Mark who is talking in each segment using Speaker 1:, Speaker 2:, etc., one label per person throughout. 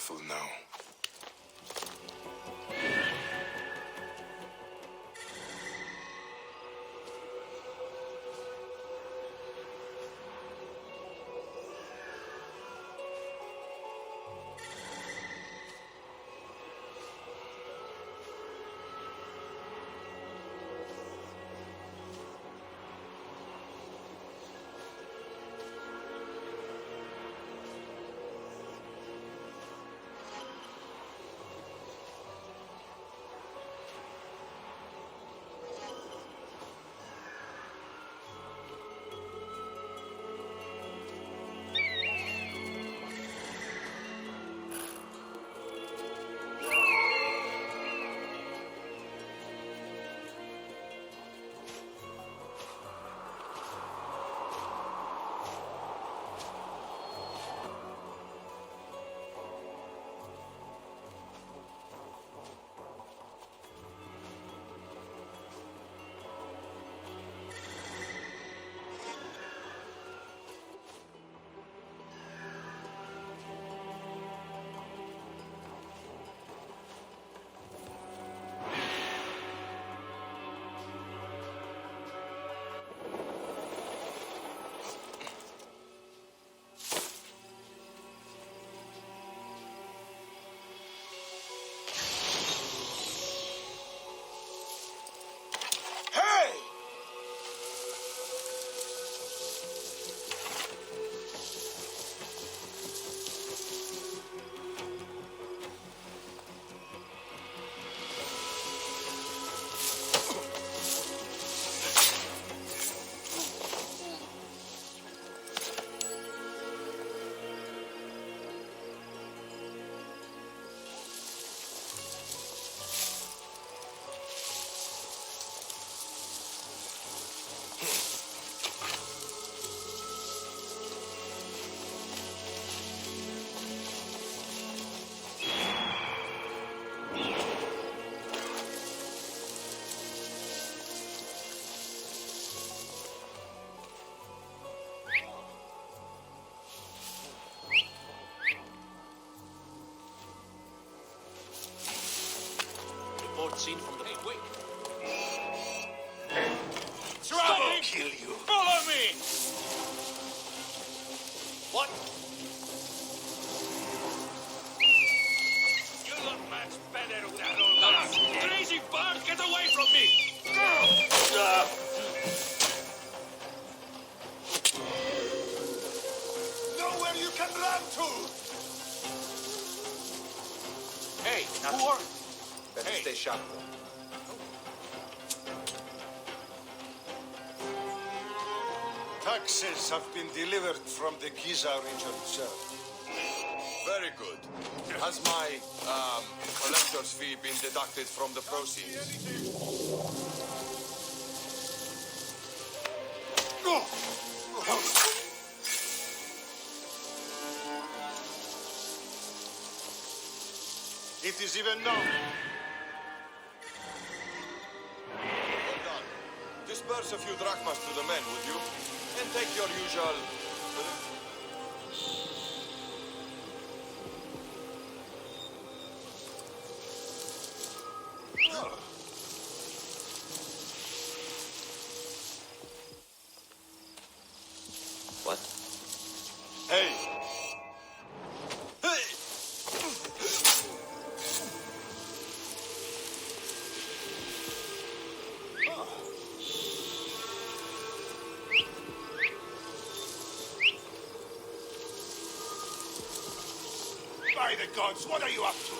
Speaker 1: careful now.
Speaker 2: Seen from the... Hey, wait!
Speaker 1: Trouble! Kill you!
Speaker 2: Follow me! What? You look much better without all that. Crazy bird, get away from me!
Speaker 1: Nowhere you can run to!
Speaker 2: Hey, who are...
Speaker 3: Better stay sharp.
Speaker 1: Taxes have been delivered from the Giza region, sir.
Speaker 3: Very good. Has my collector's fee been deducted from the proceeds?
Speaker 1: It is even known.
Speaker 3: Well done. Disperse a few drachmas to the men, would you? And take your usual...
Speaker 2: What?
Speaker 1: Hey! By the gods, what are you up to?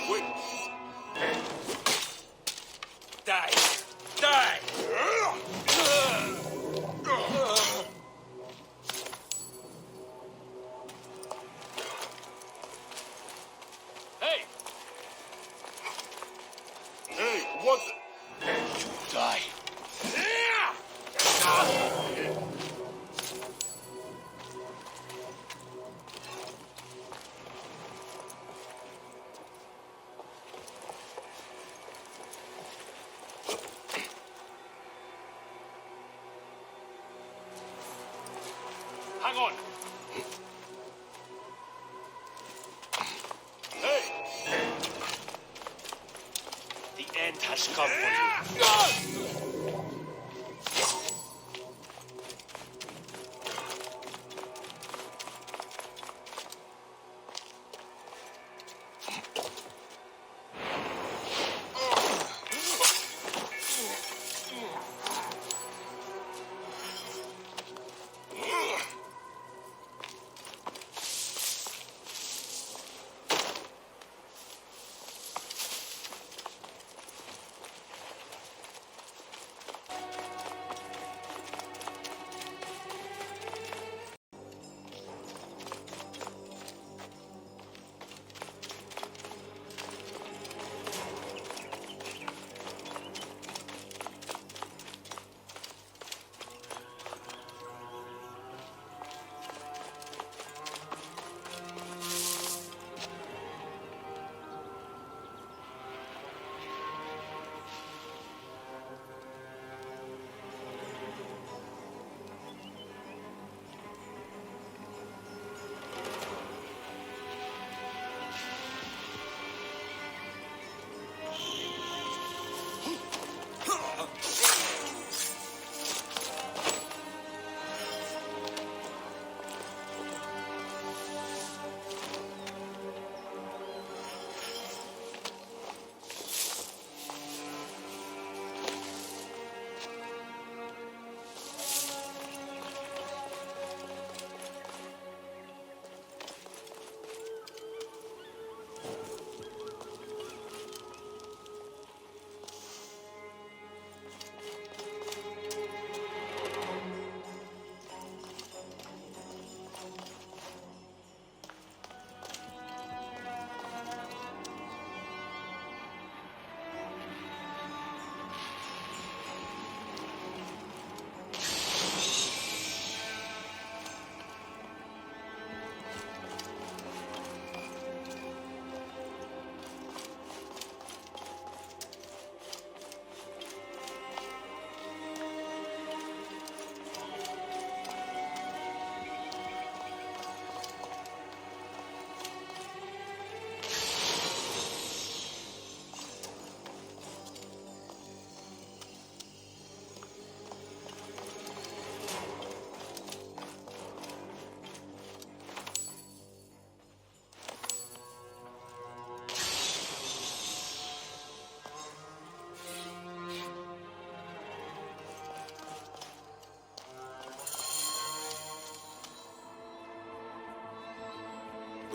Speaker 3: Quick!
Speaker 2: Die! Die! Hey!
Speaker 3: Hey, what?
Speaker 2: You die! Hang on! Hey! The end has come for you.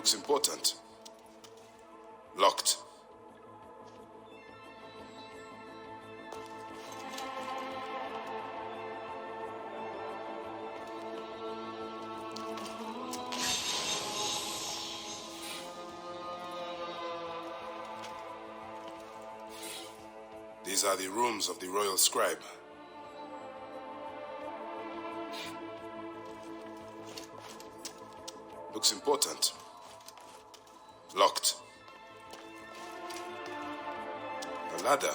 Speaker 3: Looks important. Locked. These are the rooms of the royal scribe. Looks important. Locked. A ladder.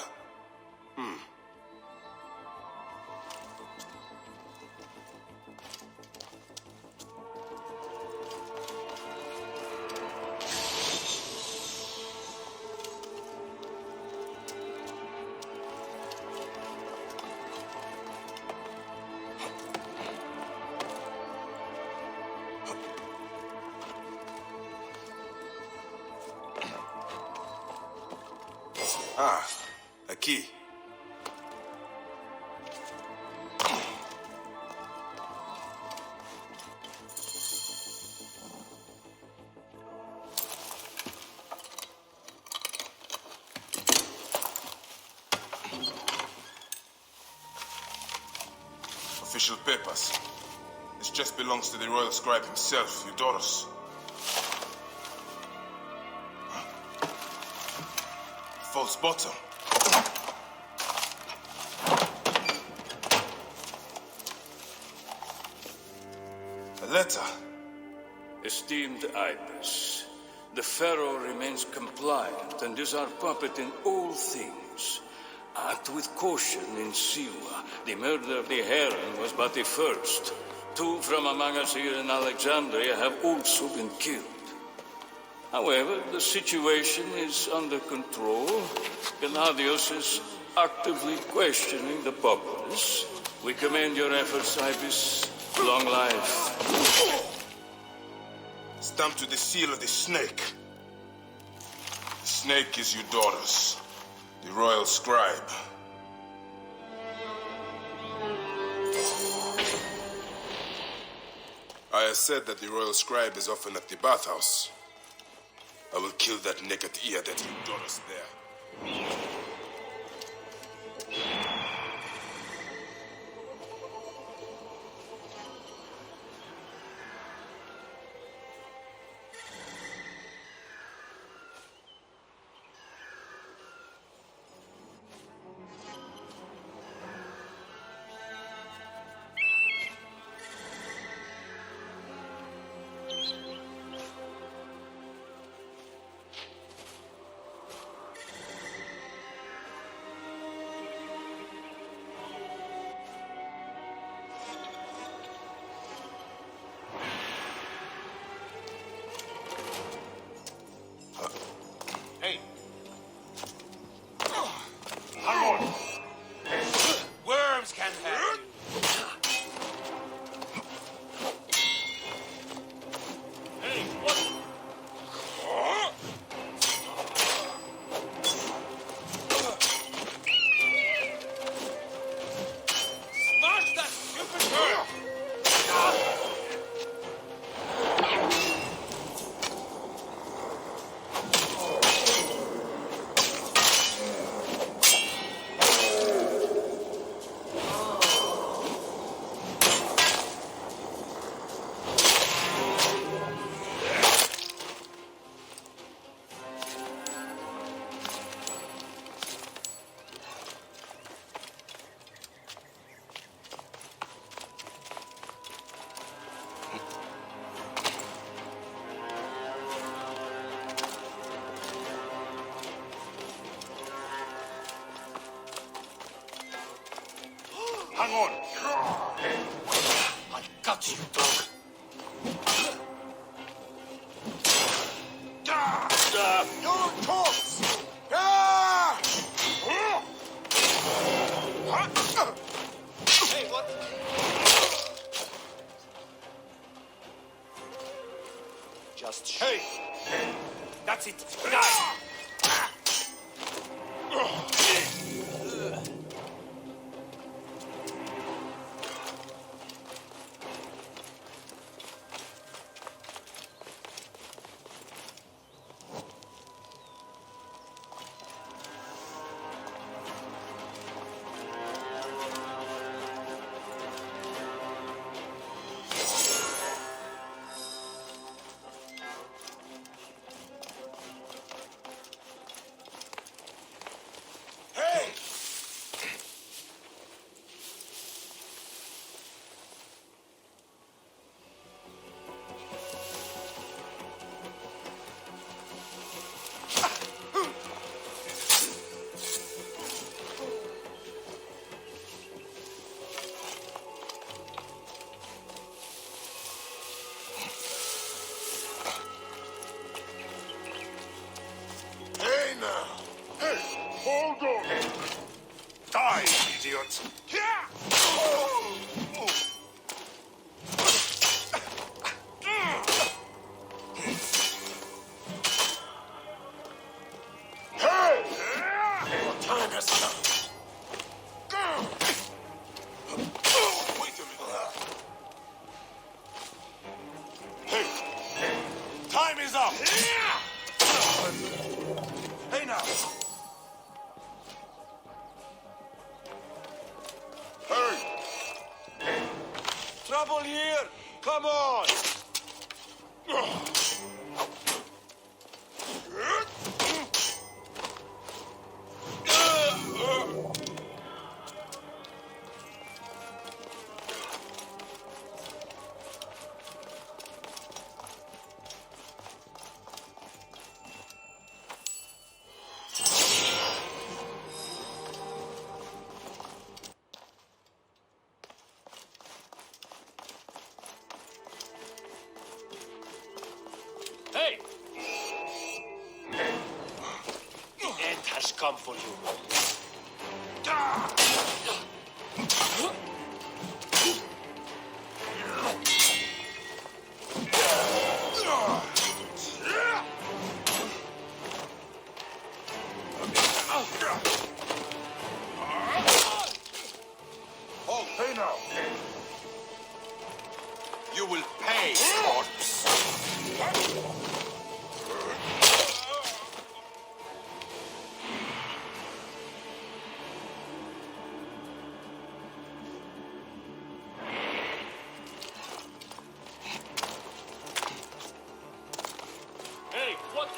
Speaker 3: Ah, a key.
Speaker 4: official papers. This just belongs to the royal scribe himself, Eudoros. False bottom. A letter.
Speaker 2: Esteemed Ibis, the Pharaoh remains compliant and is our puppet in all things. Act with caution in Siwa. The murder of the Heron was but the first. 2 from among us here in Alexandria have also been killed. However, the situation is under control. Gennadios is actively questioning the populace. We commend your efforts, Ibis. Long life.
Speaker 4: Stamped with the seal of the snake. The snake is Eudoros, the royal scribe. I have said that the royal scribe is often at the bathhouse. I will kill that naked ear that Eudoros there.
Speaker 2: Hey. Hang on. Worms can have you. Hey, what? Smash that stupid worm! Hang on. I got you, dog.
Speaker 3: Your corpse!
Speaker 2: Hey, what?
Speaker 3: Just
Speaker 2: Hey! That's it. Die!
Speaker 3: hold on!
Speaker 2: Die, idiot!
Speaker 3: Hey! Your time has come.
Speaker 4: Wait a minute.
Speaker 2: Hey! Time is up! Hey now!
Speaker 3: Hey! Come on!
Speaker 5: Hey! The end has come for you.
Speaker 3: Oh, pay now! You will pay, corpse!
Speaker 5: Hey, what?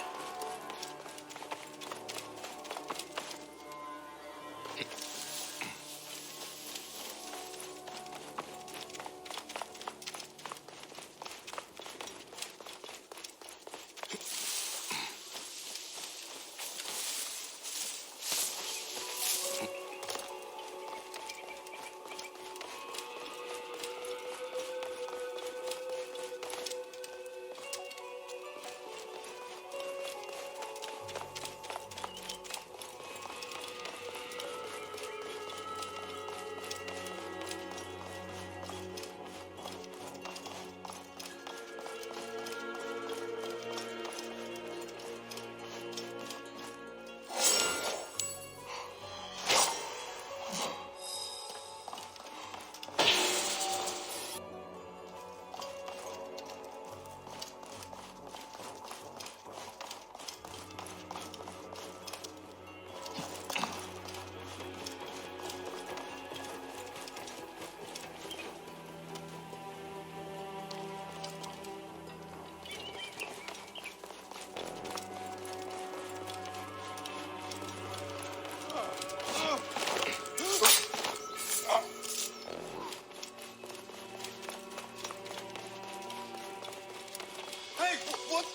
Speaker 3: Hey, what?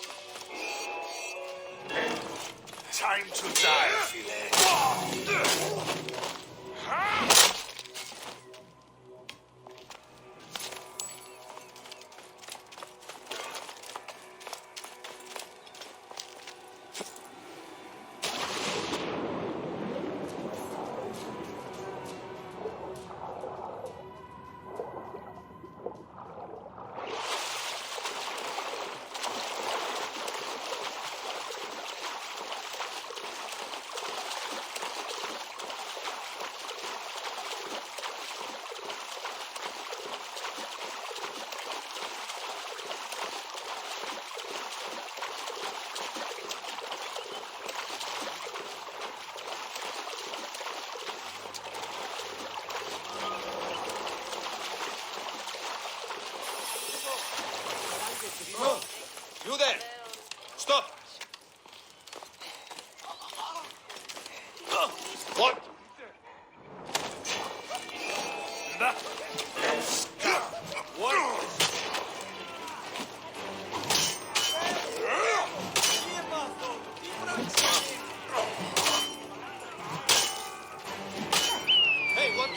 Speaker 5: Time to die, Philae.
Speaker 3: You there! Stop!
Speaker 5: What?
Speaker 3: Hey, what?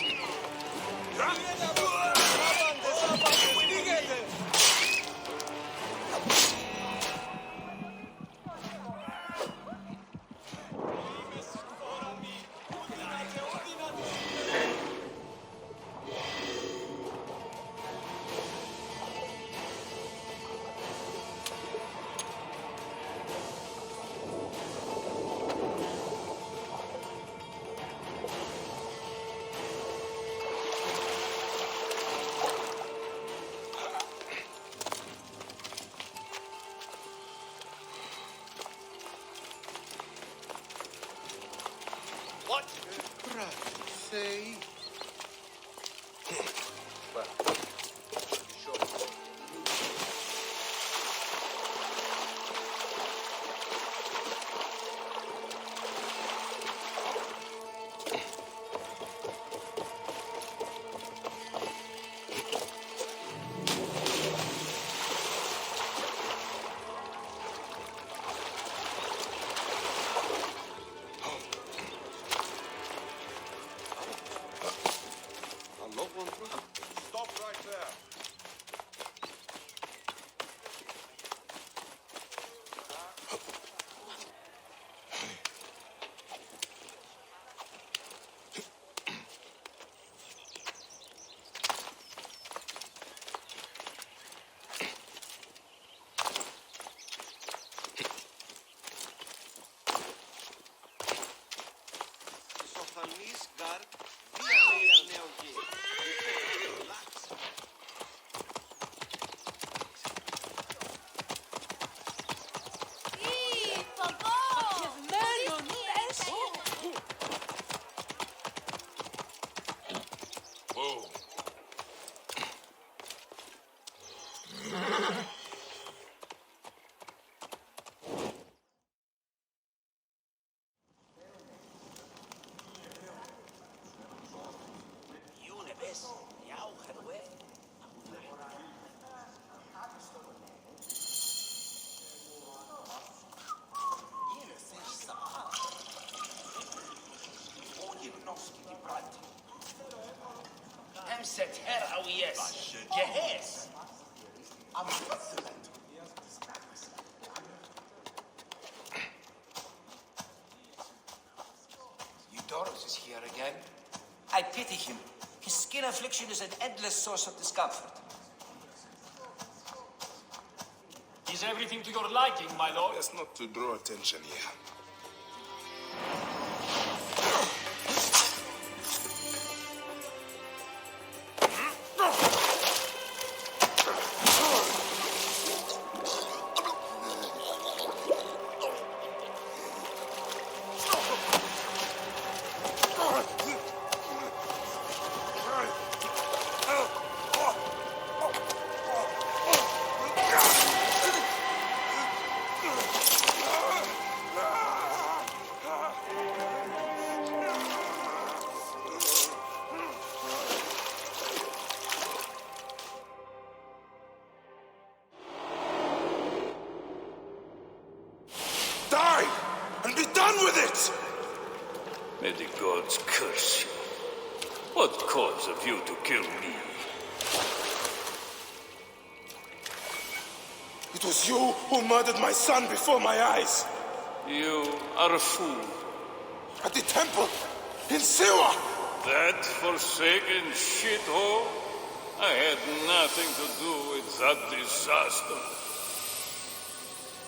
Speaker 4: Whoa.
Speaker 5: Emset her awies. Gehes.
Speaker 6: Eudoros is here again. I pity him. His skin affliction is an endless source of discomfort.
Speaker 5: Is everything to your liking, my lord?
Speaker 4: Best not to draw attention here. Die! And be done with it!
Speaker 2: May the gods curse you. What cause have you to kill me?
Speaker 4: It was you who murdered my son before my eyes.
Speaker 2: You are a fool.
Speaker 4: At the temple, in Siwa.
Speaker 2: That forsaken shithole? I had nothing to do with that disaster.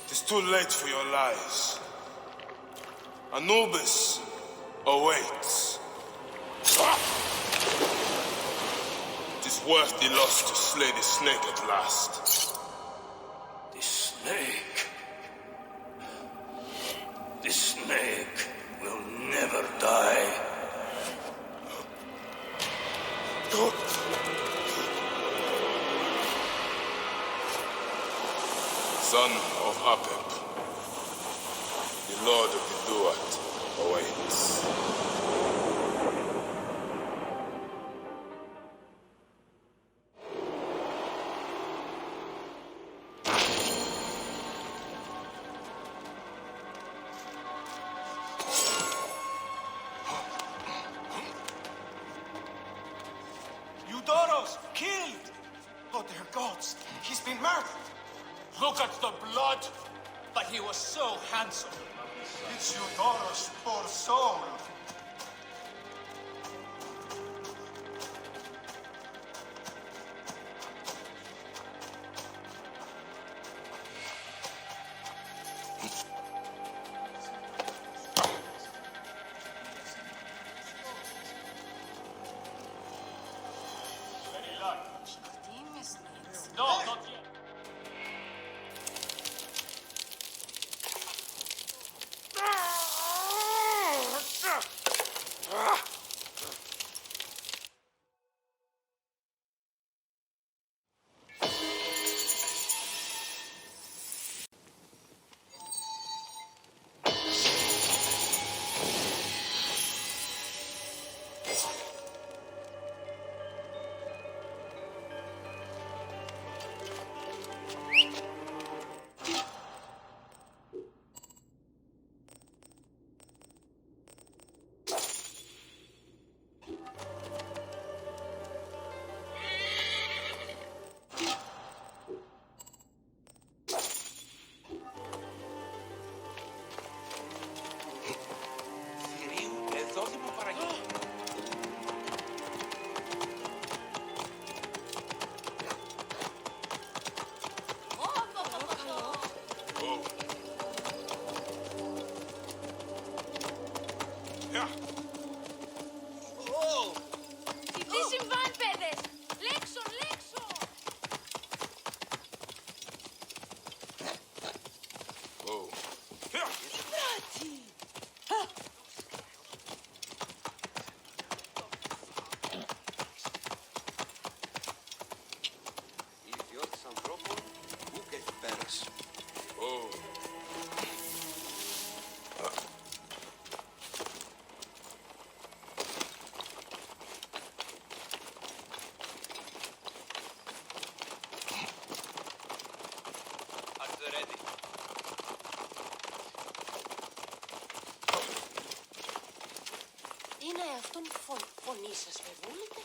Speaker 4: It is too late for your lies. Anubis awaits. It is worth the loss to slay the snake at last.
Speaker 2: The snake. The snake will never die.
Speaker 4: Son of Apep, the Lord of the Duat awaits.
Speaker 6: Eudoros, killed! Oh, dear gods, he's been murdered!
Speaker 5: Look at the blood! But he was so handsome.
Speaker 6: It's Eudoros, poor soul!
Speaker 5: No, not yet.
Speaker 7: τον φωνή σας, Βεβούλικα.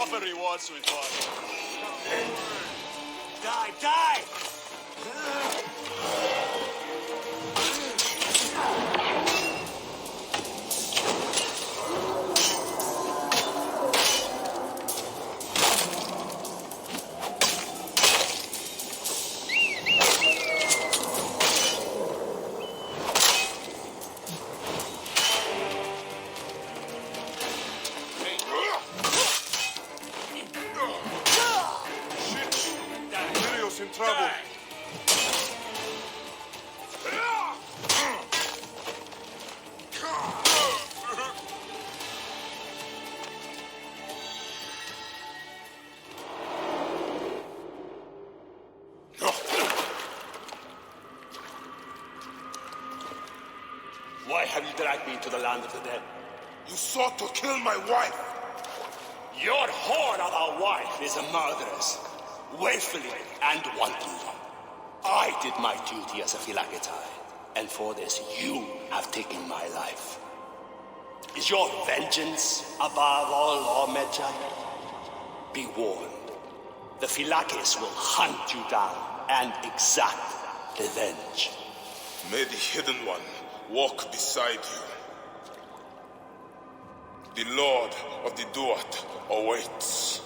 Speaker 5: Offer rewards with what?
Speaker 6: Die, die!
Speaker 4: Gennadios in trouble.
Speaker 8: Why have you dragged me into the land of the dead?
Speaker 4: You sought to kill my wife.
Speaker 8: Your whore of a wife is a murderess, willfully and wantonly. I did my duty as a Phylakitai, and for this you have taken my life. Is your vengeance above all law, Medjay? Be warned, the Phylakis will hunt you down and exact revenge.
Speaker 4: May the Hidden One walk beside you. The Lord of the Duat awaits.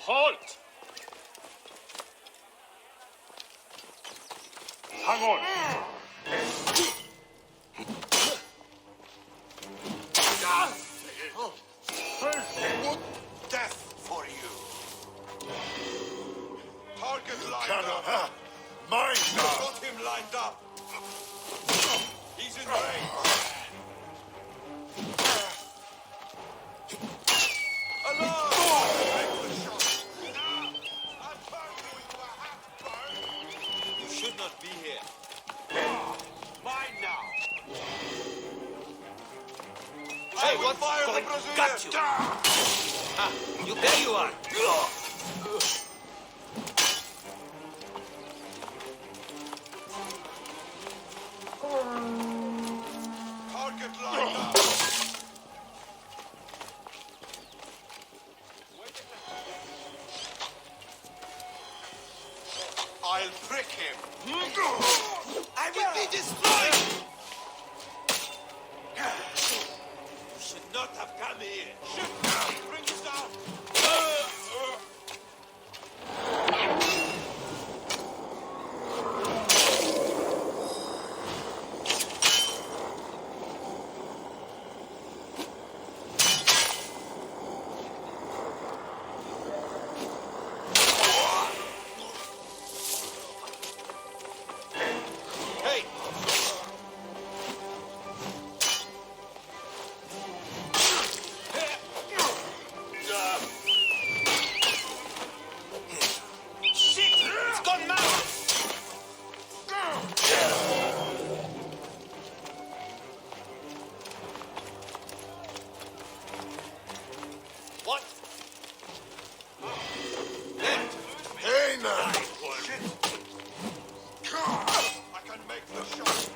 Speaker 5: Halt!
Speaker 4: Hang on.
Speaker 1: What death for you? Target lined up.
Speaker 4: Mine now.
Speaker 1: Got him lined up. He's in range. Alarm! Make the shot. I'll burn you into a half burn. You should not be here. Mine now.
Speaker 6: Hey,
Speaker 1: I will
Speaker 6: what's
Speaker 1: fire
Speaker 6: going?
Speaker 1: the Brazilian.
Speaker 6: Got you. Ah, you there you are.
Speaker 1: Target lined up. I'll prick him. I will be destroyed. You should not have come here. Shoot! Bring us down. Hey!
Speaker 6: Shit! It's gone mad! What?
Speaker 4: Hey now.
Speaker 1: I can make the shot.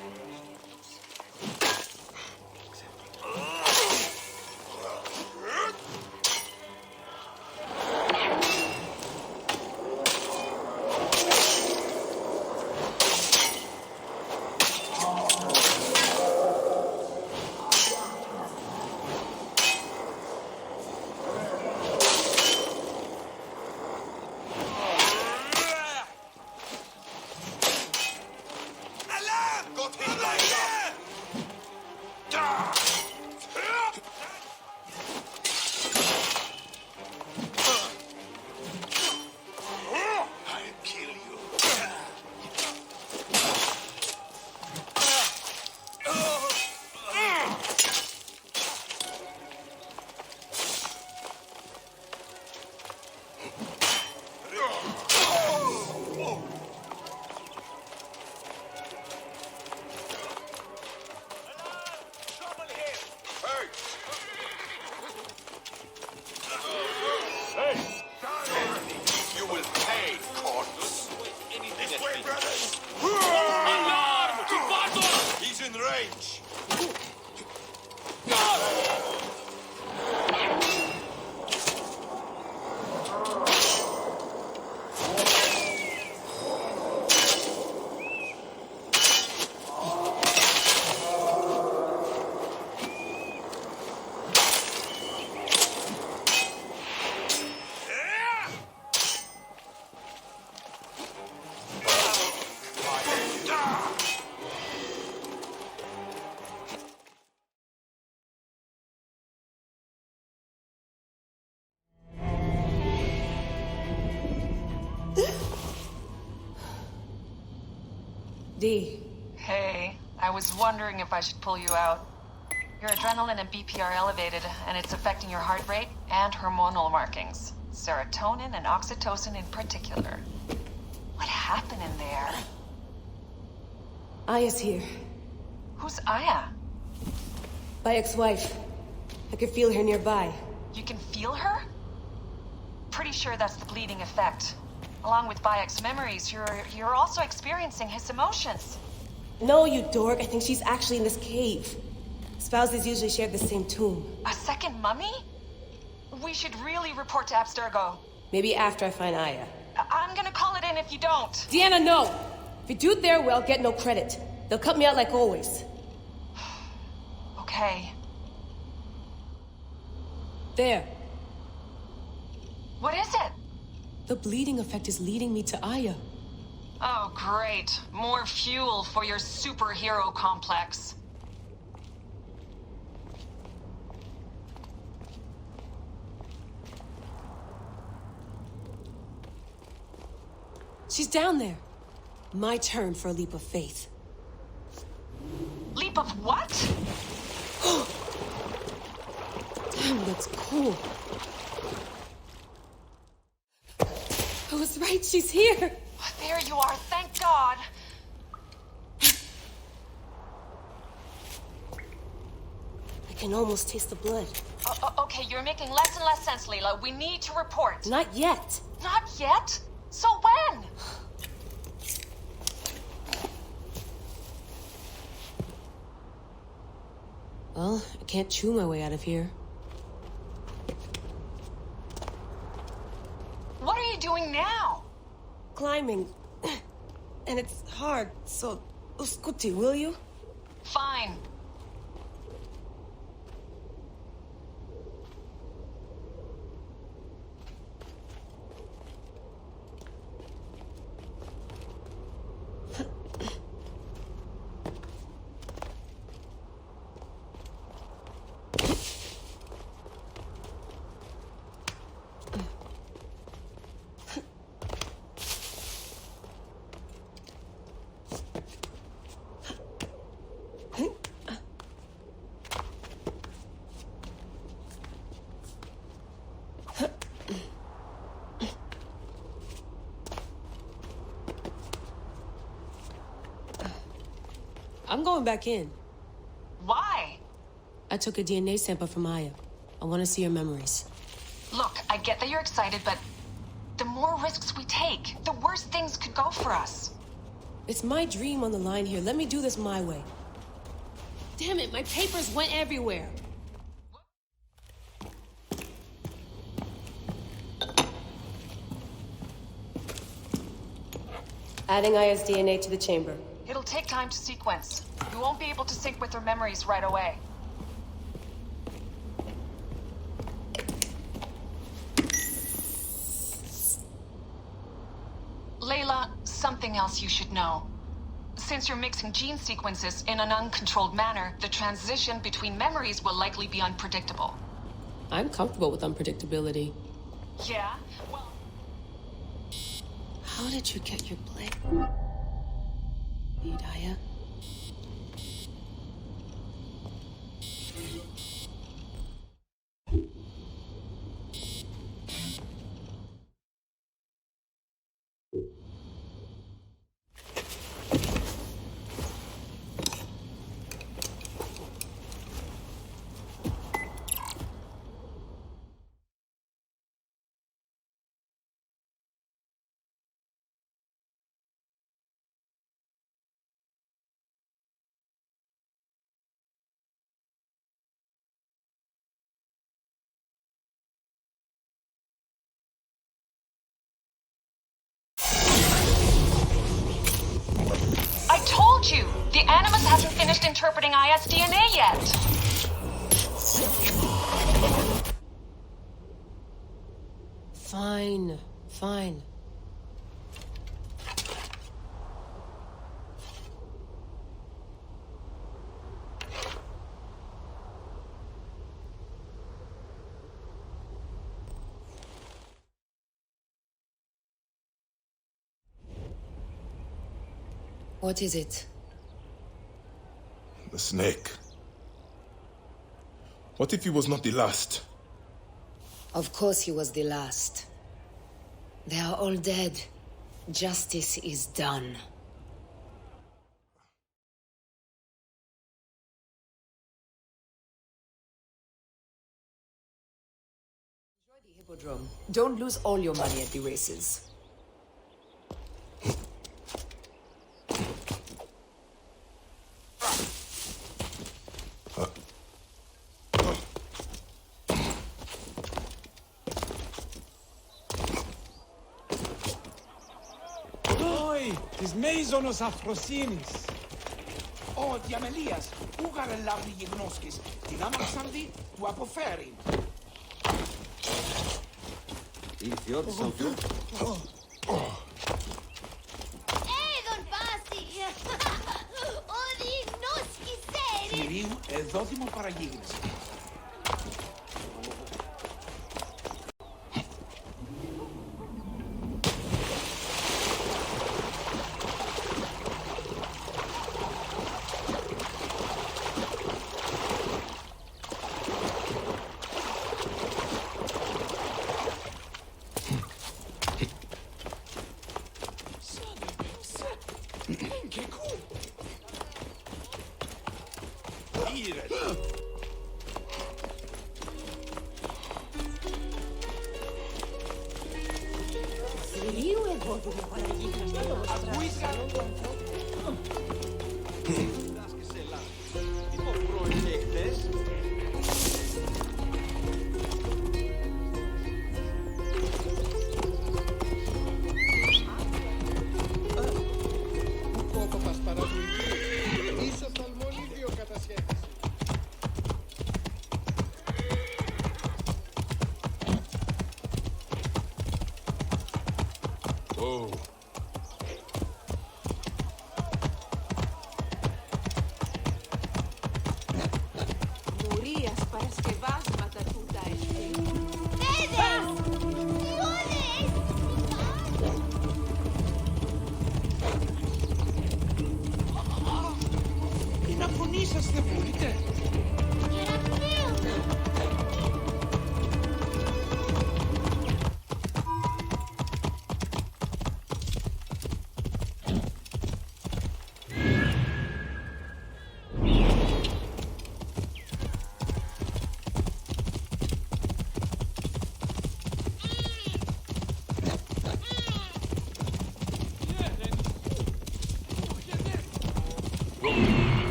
Speaker 1: Alarm! Got him lined up. I'll kill you. You will pay, corpse. This way, brothers.
Speaker 5: Alarm! Chivato!
Speaker 1: He's in range.
Speaker 9: D.
Speaker 10: Hey, I was wondering if I should pull you out. Your adrenaline and BP are elevated, and it's affecting your heart rate and hormonal markings. Serotonin and oxytocin in particular. What happened in there?
Speaker 9: Aya's here.
Speaker 10: Who's Aya?
Speaker 9: My ex-wife. I could feel her nearby.
Speaker 10: You can feel her? Pretty sure that's the bleeding effect. Along with Bayek's memories, you're also experiencing his emotions.
Speaker 9: No, you dork. I think she's actually in this cave. Spouses usually share the same tomb.
Speaker 10: A second mummy? We should really report to Abstergo.
Speaker 9: Maybe after I find Aya.
Speaker 10: I'm gonna call it in if you don't.
Speaker 9: Deanna, no! If you do it their way, I'll get no credit. They'll cut me out like always.
Speaker 10: Okay.
Speaker 9: There.
Speaker 10: What is it?
Speaker 9: The bleeding effect is leading me to Aya.
Speaker 10: Oh, great. More fuel for your superhero complex.
Speaker 9: She's down there. My turn for a leap of faith.
Speaker 10: Leap of what?
Speaker 9: Damn, that's cool. I was right, she's here.
Speaker 10: There you are, thank God.
Speaker 9: I can almost taste the blood.
Speaker 10: Okay, you're making less and less sense, Layla. We need to report.
Speaker 9: Not yet.
Speaker 10: Not yet? So when?
Speaker 9: Well, I can't chew my way out of here.
Speaker 10: What are you doing now?
Speaker 9: Climbing. And it's hard, so... Uskuti, will you?
Speaker 10: Fine.
Speaker 9: I'm going back in.
Speaker 10: Why?
Speaker 9: I took a DNA sample from Aya. I want to see her memories.
Speaker 10: Look, I get that you're excited, but the more risks we take, the worse things could go for us.
Speaker 9: It's my dream on the line here. Let me do this my way. Damn it, my papers went everywhere. Adding Aya's DNA to the chamber.
Speaker 10: It'll take time to sequence. You won't be able to sync with her memories right away. Layla, something else you should know. Since you're mixing gene sequences in an uncontrolled manner, the transition between memories will likely be unpredictable.
Speaker 9: I'm comfortable with unpredictability.
Speaker 10: Yeah? Well...
Speaker 9: How did you get your blade? Need Aya?
Speaker 10: I told you! The Animus hasn't finished interpreting Aya's DNA yet!
Speaker 9: Fine, fine. What is it?
Speaker 4: The snake. What if he was not the last?
Speaker 11: Of course he was the last. They are all dead. Justice is done. Enjoy the hippodrome. Don't lose all your money at the races.
Speaker 5: Τις μέιζονος αφροσύνης.
Speaker 12: Ω, διαμελίας, ούγαρε λάβει γιγνώσκης. Την άμαξανδη του αποφέρει.
Speaker 13: Η φιόρτης αν φιόρτης.
Speaker 12: δόκιμο παραγίγνεσαι.
Speaker 5: Oh.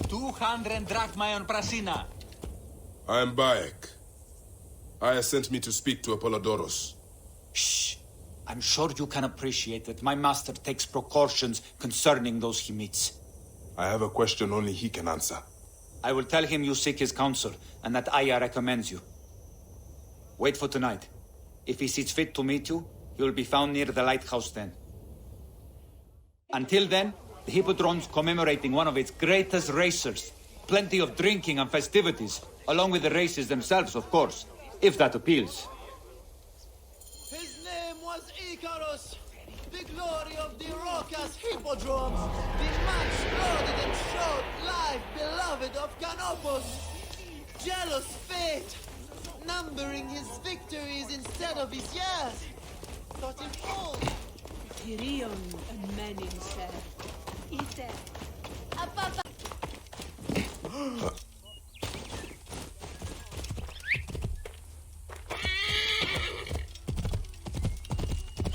Speaker 5: 200 drachma on Prasina.
Speaker 4: I am Bayek. Aya sent me to speak to Apollodoros.
Speaker 13: Shh. I'm sure you can appreciate that my master takes precautions concerning those he meets.
Speaker 4: I have a question only he can answer.
Speaker 13: I will tell him you seek his counsel, and that Aya recommends you. Wait for tonight. If he sees fit to meet you, he will be found near the lighthouse then. Until then, the Hippodrome's commemorating one of its greatest racers. Plenty of drinking and festivities, along with the races themselves, of course, if that appeals.
Speaker 14: His name was Icarus, the glory of the raucous hippodromes, the much-lauded and short life beloved of Canopus. Jealous fate, numbering his victories instead of his years. Thought him old.
Speaker 7: Tyrion and Menin said, Ite, Apapa.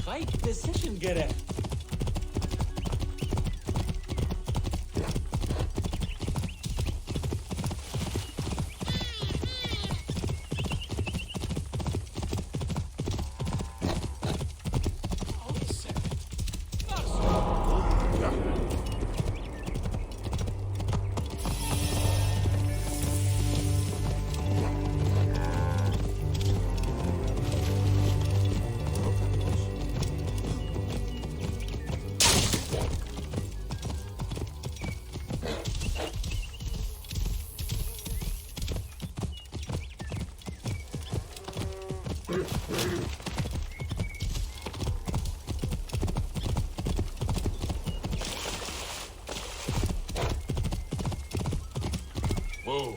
Speaker 5: Right decision, Gere.
Speaker 4: Whoa.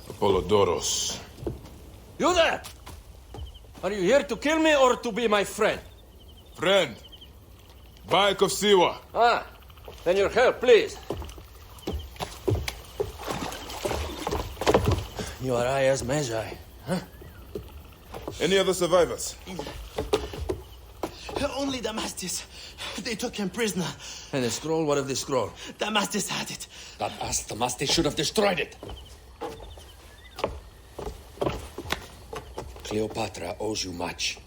Speaker 4: Apollodoros.
Speaker 5: You there! Are you here to kill me or to be my friend?
Speaker 4: Friend. Bayek of Siwa.
Speaker 5: Ah,
Speaker 15: Then your help, please. You are Aya's Medjay, huh?
Speaker 4: Any other survivors?
Speaker 14: Only Damastis. They took him prisoner.
Speaker 15: And the scroll? What of the scroll?
Speaker 14: Damastis had it.
Speaker 15: That ass Damastis should have destroyed it. Cleopatra owes you much.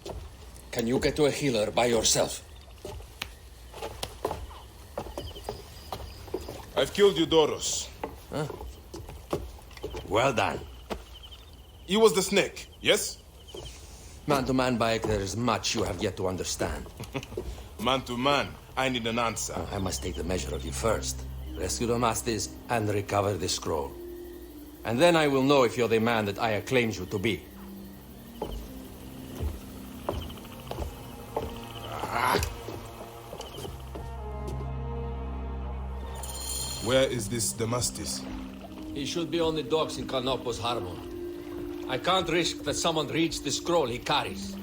Speaker 15: Can you get to a healer by yourself?
Speaker 4: I've killed Eudoros.
Speaker 15: Huh? Well done.
Speaker 4: He was the snake, yes?
Speaker 15: Man to man, Bayek, there is much you have yet to understand.
Speaker 4: Man to man, I need an answer.
Speaker 15: I must take the measure of you first. Rescue Damastis and recover the scroll. And then I will know if you're the man that Aya claims you to be.
Speaker 4: Where is this Damastis?
Speaker 15: He should be on the docks in Canopus Harbor. I can't risk that someone reads the scroll he carries.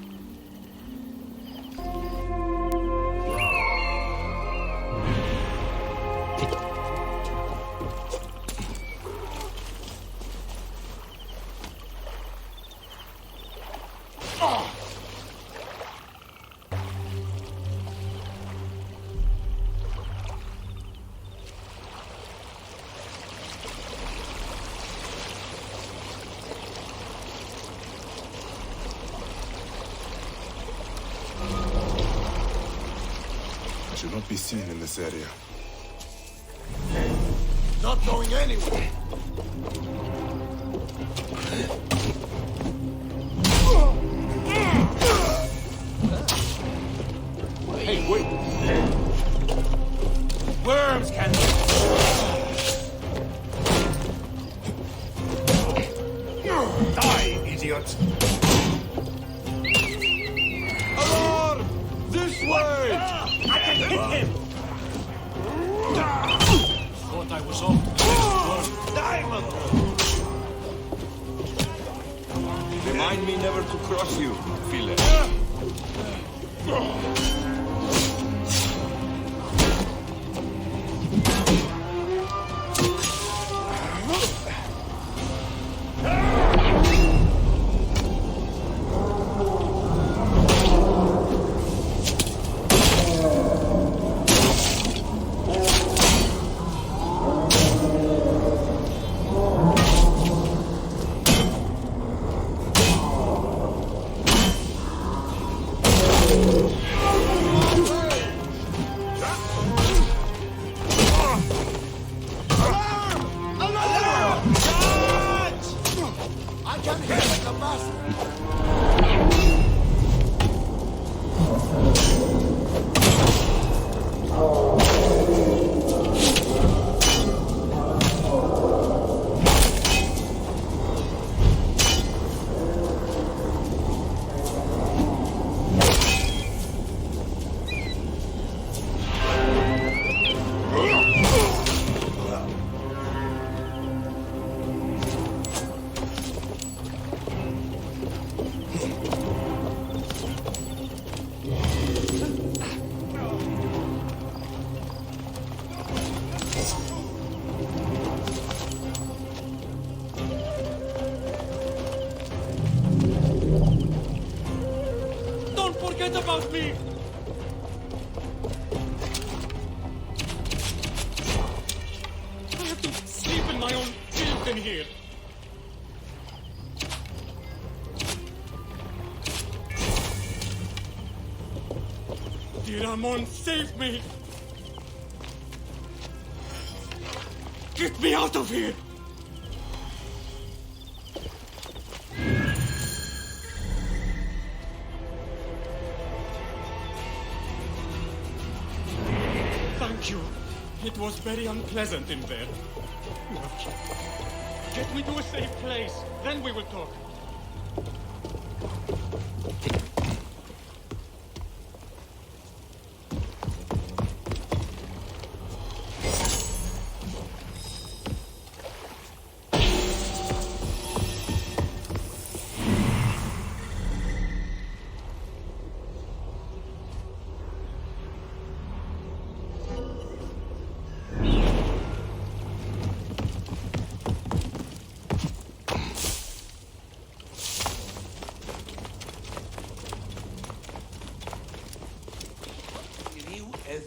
Speaker 4: I should not be seen in this area.
Speaker 14: Not going anywhere.
Speaker 12: Hey, wait! Worms can... Die, idiot!
Speaker 1: Alarm! This way!
Speaker 12: I can hit him!
Speaker 2: Thought I was off.
Speaker 12: Diamond!
Speaker 1: Remind me never to cross you, Philip.
Speaker 12: Forget about me! I have to sleep in my own filth in here. Dear Amon, save me! Get me out of here! Thank you. It was very unpleasant in there. Look, get me to a safe place, then we will talk.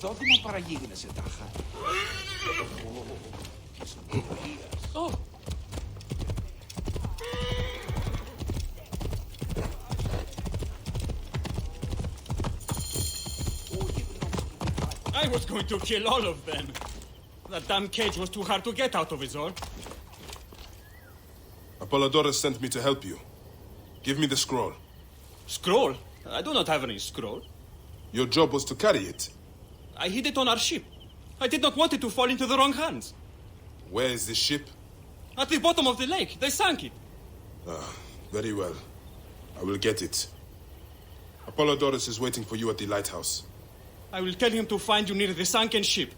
Speaker 13: Πρόθυμο παραγίγνεσαι τάχα.
Speaker 9: Oh.
Speaker 12: I was going to kill all of them. That damn cage was too hard to get out of, is all.
Speaker 4: Apollodorus sent me to help you. Give me the scroll.
Speaker 12: Scroll? I do not have any scroll.
Speaker 4: Your job was to carry it.
Speaker 12: I hid it on our ship. I did not want it to fall into the wrong hands.
Speaker 4: Where is the ship?
Speaker 12: At the bottom of the lake. They sank it.
Speaker 4: Ah, very well. I will get it. Apollodorus is waiting for you at the lighthouse.
Speaker 12: I will tell him to find you near the sunken ship.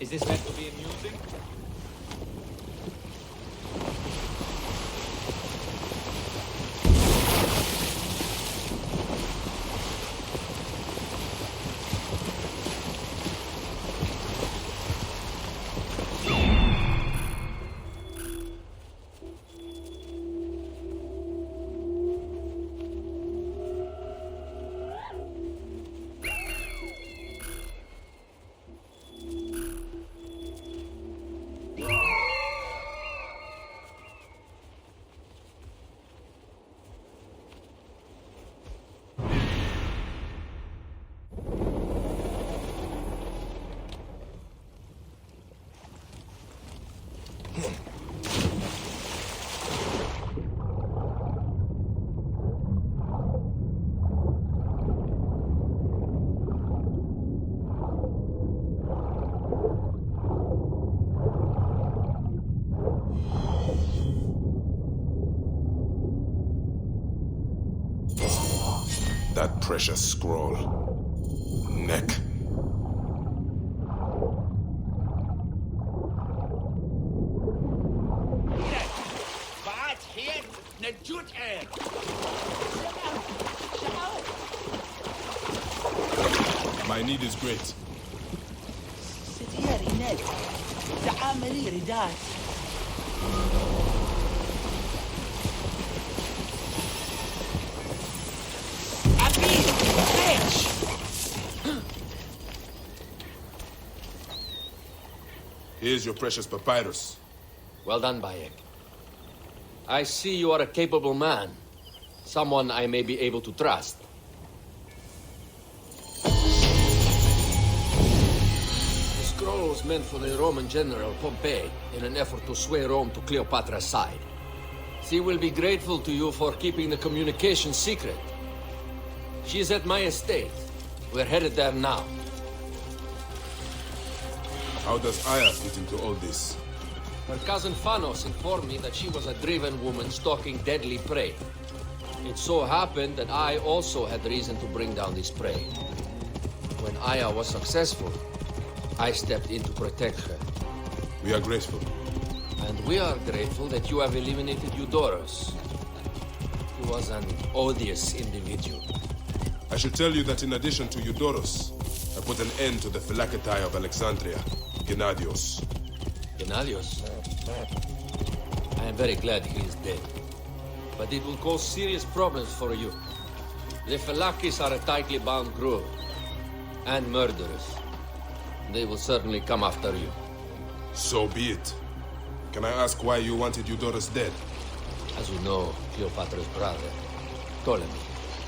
Speaker 13: Is this meant to be amusing?
Speaker 4: That precious scroll. Neck. My need is great. Here's your precious papyrus.
Speaker 15: Well done, Bayek. I see you are a capable man. Someone I may be able to trust. The scroll was meant for the Roman general Pompey in an effort to sway Rome to Cleopatra's side. She will be grateful to you for keeping the communication secret. She is at my estate. We're headed there now.
Speaker 4: How does Aya fit into all this?
Speaker 15: Her cousin Phanos informed me that she was a driven woman stalking deadly prey. It so happened that I also had reason to bring down this prey. When Aya was successful, I stepped in to protect her.
Speaker 4: We are grateful.
Speaker 15: And we are grateful that you have eliminated Eudorus. He was an odious individual.
Speaker 4: I should tell you that in addition to Eudorus, I put an end to the Phylakitai of Alexandria, Gennadios.
Speaker 15: Gennadios? I am very glad he is dead. But it will cause serious problems for you. The Phylakis are a tightly bound group. And murderers. They will certainly come after you.
Speaker 4: So be it. Can I ask why you wanted Eudorus dead?
Speaker 15: As you know, Cleopatra's brother, Ptolemy,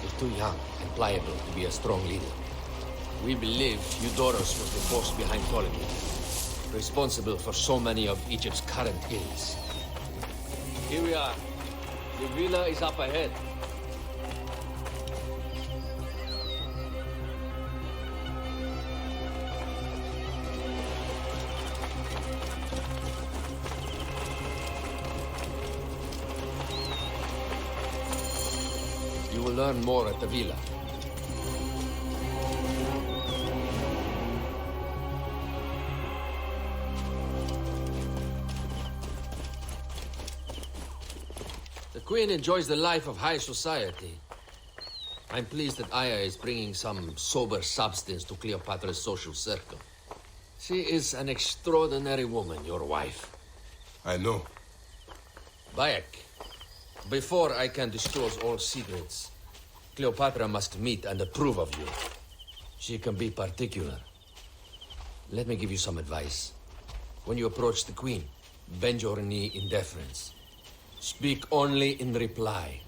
Speaker 15: is too young and pliable to be a strong leader. We believe Eudorus was the force behind Ptolemy, responsible for so many of Egypt's current ills. Here we are. The villa is up ahead. You will learn more at the villa. The Queen enjoys the life of high society. I'm pleased that Aya is bringing some sober substance to Cleopatra's social circle. She is an extraordinary woman, your wife.
Speaker 4: I know.
Speaker 15: Bayek, Before I can disclose all secrets, Cleopatra must meet and approve of you. She can be particular. Let me give you some advice. When you approach the Queen, bend your knee in deference. Speak only in reply.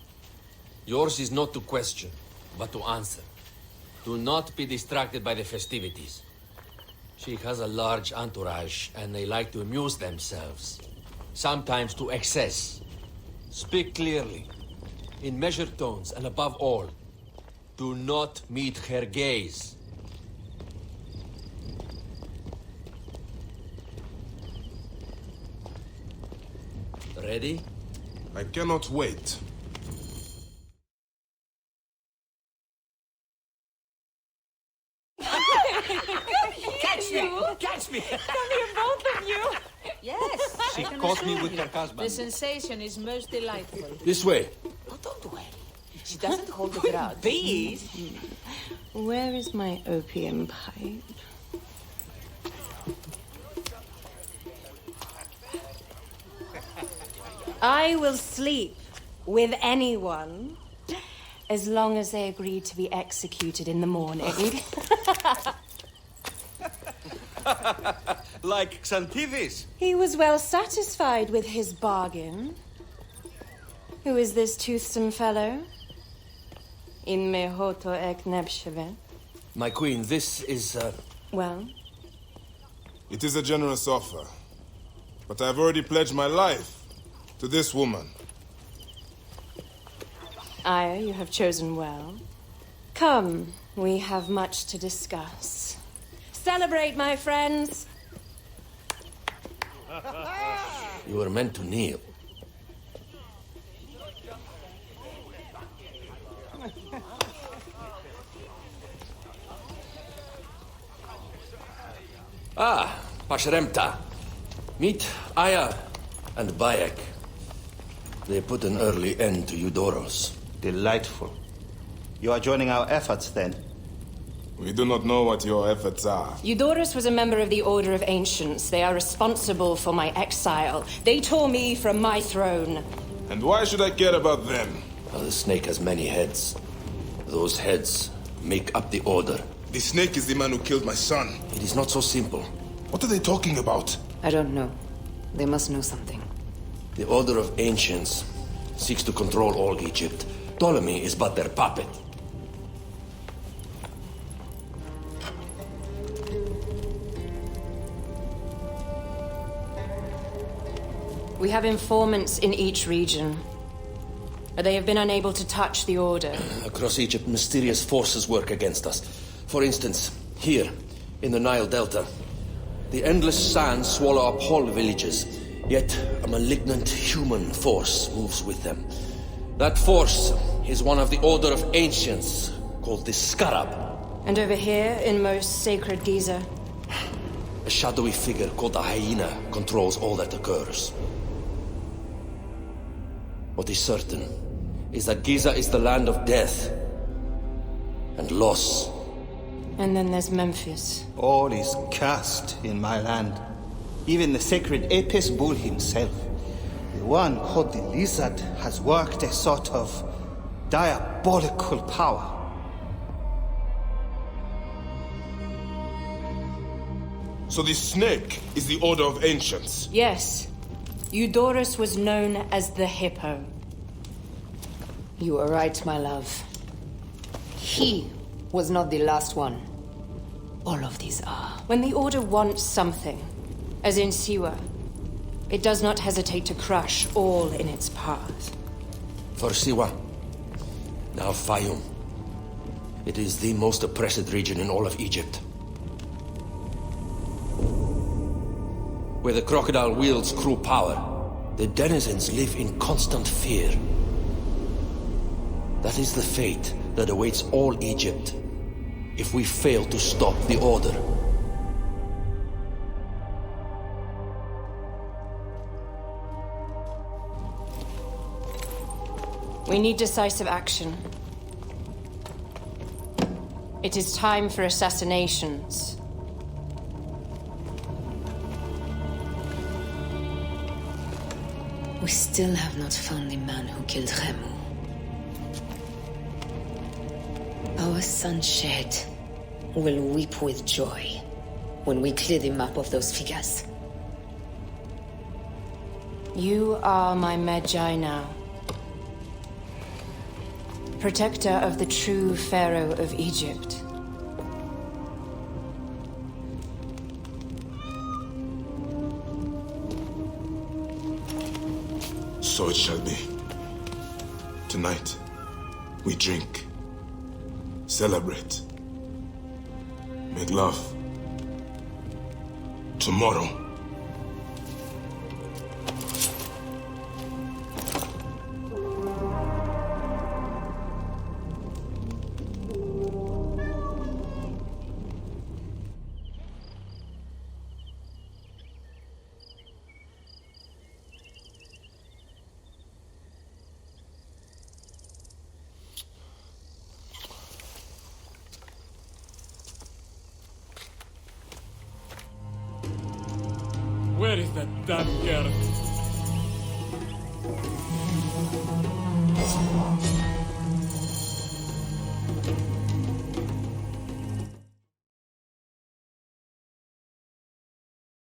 Speaker 15: Yours is not to question, but to answer. Do not be distracted by the festivities. She has a large entourage, and they like to amuse themselves. Sometimes to excess. Speak clearly, in measured tones, and above all, do not meet her gaze. Ready?
Speaker 4: I cannot wait.
Speaker 6: Catch me! Catch me!
Speaker 7: Come here, both of you.
Speaker 16: Yes.
Speaker 13: She
Speaker 16: I can
Speaker 13: caught me
Speaker 16: assure
Speaker 13: with
Speaker 16: you.
Speaker 13: her husband.
Speaker 16: The sensation is most delightful.
Speaker 15: This way.
Speaker 16: Oh, don't worry. She doesn't hold the grudge.
Speaker 7: Please. Where is my opium pipe? I will sleep with anyone as long as they agree to be executed in the morning.
Speaker 13: Like Xantivis.
Speaker 7: He was well satisfied with his bargain. Who is this toothsome fellow? In mehoto ek nebsheve.
Speaker 15: My queen, this is,
Speaker 7: Well?
Speaker 4: It is a generous offer, but I've already pledged my life to this woman.
Speaker 7: Aya, you have chosen well. Come, we have much to discuss. Celebrate, my friends!
Speaker 15: you were meant to kneel. Ah, Pashremta. Meet Aya and Bayek. They put an early end to Eudoros.
Speaker 17: Delightful. You are joining our efforts, then?
Speaker 4: We do not know what your efforts are.
Speaker 7: Eudoros was a member of the Order of Ancients. They are responsible for my exile. They tore me from my throne.
Speaker 4: And why should I care about them?
Speaker 15: Well, the snake has many heads. Those heads make up the Order.
Speaker 4: The snake is the man who killed my son.
Speaker 15: It is not so simple.
Speaker 4: What are they talking about?
Speaker 11: I don't know. They must know something.
Speaker 15: The Order of Ancients seeks to control all Egypt. Ptolemy is but their puppet.
Speaker 7: We have informants in each region, but they have been unable to touch the Order.
Speaker 15: Across Egypt, mysterious forces work against us. For instance, here, in the Nile Delta, the endless sands swallow up whole villages, yet a malignant human force moves with them. That force is one of the Order of Ancients, called the Scarab.
Speaker 7: And over here, in most sacred Giza?
Speaker 15: A shadowy figure called the Hyena controls all that occurs. What is certain is that Giza is the land of death and loss.
Speaker 7: And then there's Memphis.
Speaker 17: All is cursed in my land. Even the sacred Apis bull himself. The one called the Lizard has worked a sort of diabolical power.
Speaker 4: So the snake is the Order of Ancients?
Speaker 7: Yes. Eudoros was known as the Hippo.
Speaker 11: You are right, my love. He was not the last one. All of these are.
Speaker 7: When the Order wants something, as in Siwa, it does not hesitate to crush all in its path.
Speaker 15: For Siwa, now Fayum. It is the most oppressed region in all of Egypt. Where the crocodile wields cruel power, the denizens live in constant fear. That is the fate that awaits all Egypt if we fail to stop the Order.
Speaker 7: We need decisive action. It is time for assassinations.
Speaker 11: We still have not found the man who killed Remu. Our son Shed will weep with joy when we clear the map of those figures.
Speaker 7: You are my Medjay now. Protector of the true Pharaoh of Egypt.
Speaker 4: So it shall be. Tonight, we drink, celebrate, make love. Tomorrow,
Speaker 12: Where is that damn girl?